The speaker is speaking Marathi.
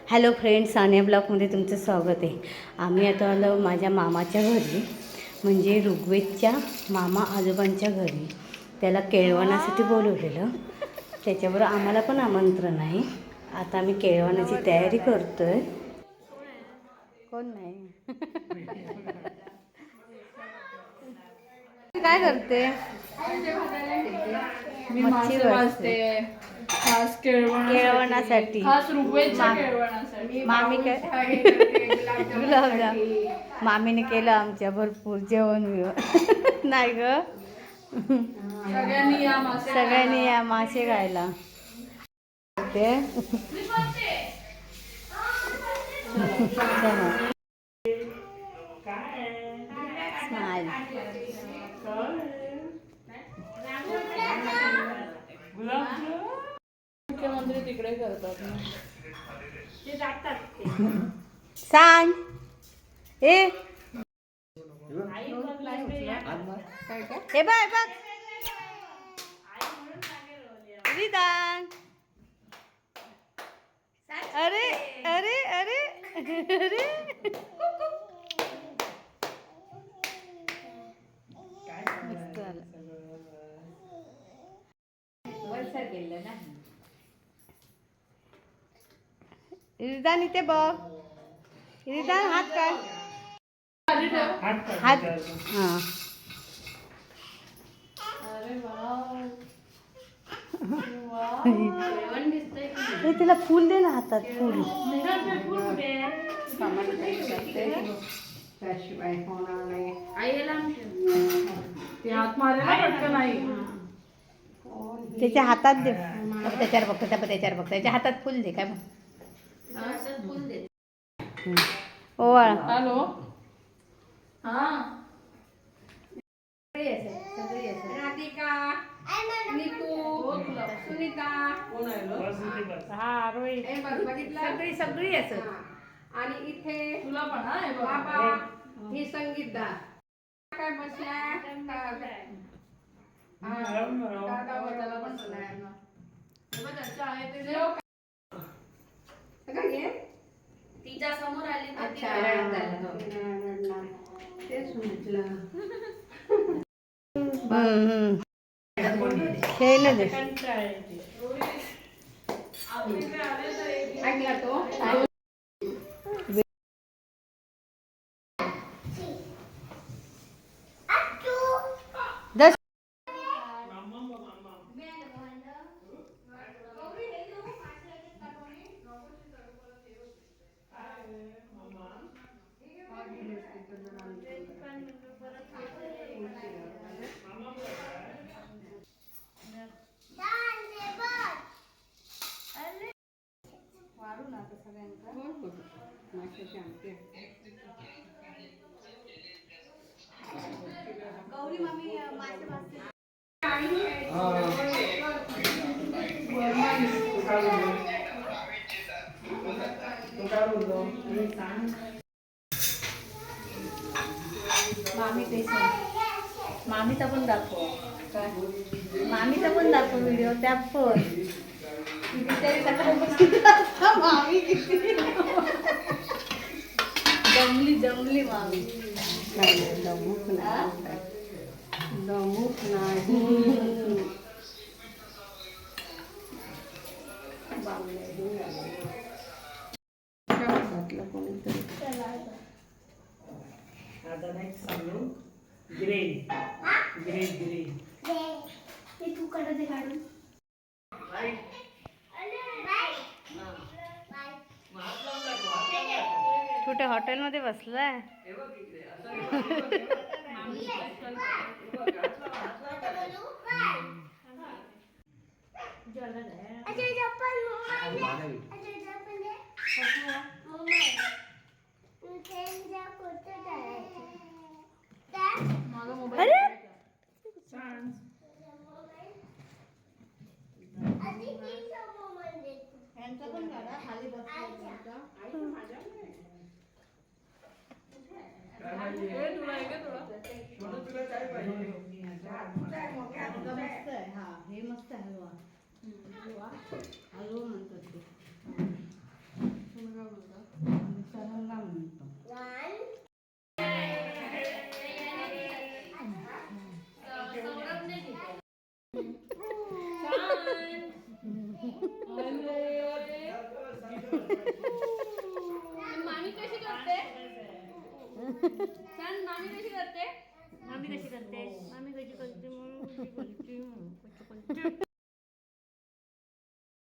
हॅलो फ्रेंड्स, सानिया ब्लॉगमध्ये तुमचं स्वागत आहे. आम्ही आता आलो माझ्या मामाच्या घरी, म्हणजे ऋग्वेदच्या मामा आजोबांच्या घरी. त्याला केळवणासाठी बोलवलेलं, त्याच्याबरोबर आम्हाला पण आमंत्रण आहे. आता आम्ही केळवणाची तयारी करतो आहे. कोण नाही काय करते? मी मासे भाजते खास केळवणासाठी. खास ऋग्वेदच्या केळवणासाठी. मामी काय गुलाबजाम मामीने केलं आमच्या भरपूर जेवण बिवण नाही ग. सगळ्यांनी या मासे खायला. ते स्माईल. मुख्यमंत्री तिकडे करतात ना, ते जातात. सांग ए हे बाय बघ रिदान. अरे अरे अरे अरे मस्त आलं. रिदान इथे बघ. रिदान हात काढ. हात हां. हे तिला फूल दे ना हातात. फूल त्याशिवाय होणार नाही. ते हात मारायला पटकन नाही. त्याच्या हातात दे. त्याच्यावर बघ, त्याच्यावर बघ, त्याच्या हातात फुल दे. काय बघ ओवाळा. हॅलो. हा राधिका, नीतू, सुनीता, हा रोहित सगळी सगळी असत. आणि इथे तुला पण हा बाबा, ही संगीतदार काय बसल्या. दादा वगैरे बसलाय. तिच्या समोर आली. अच्छा, तेच म्हटलं. खेळले दे. ऐकला तो. दस वाढू ना आता सगळ्यांना. गौरी मामी मासे भाजते. मामी ते मामीचा पण दाखव. मामीचा पण दाखव व्हिडिओ. त्या पण मामी जमली मामी. नाही दमुक नाही. तू कडे काढून कुठे हॉटेलमध्ये बसलाय. अरे यांचा पण काढा खाली बसला. हे मस्त हलवा. हलवा म्हणतात ते. छान मामी कशी करते मामी कशी करते मामी कशी करते म्हणून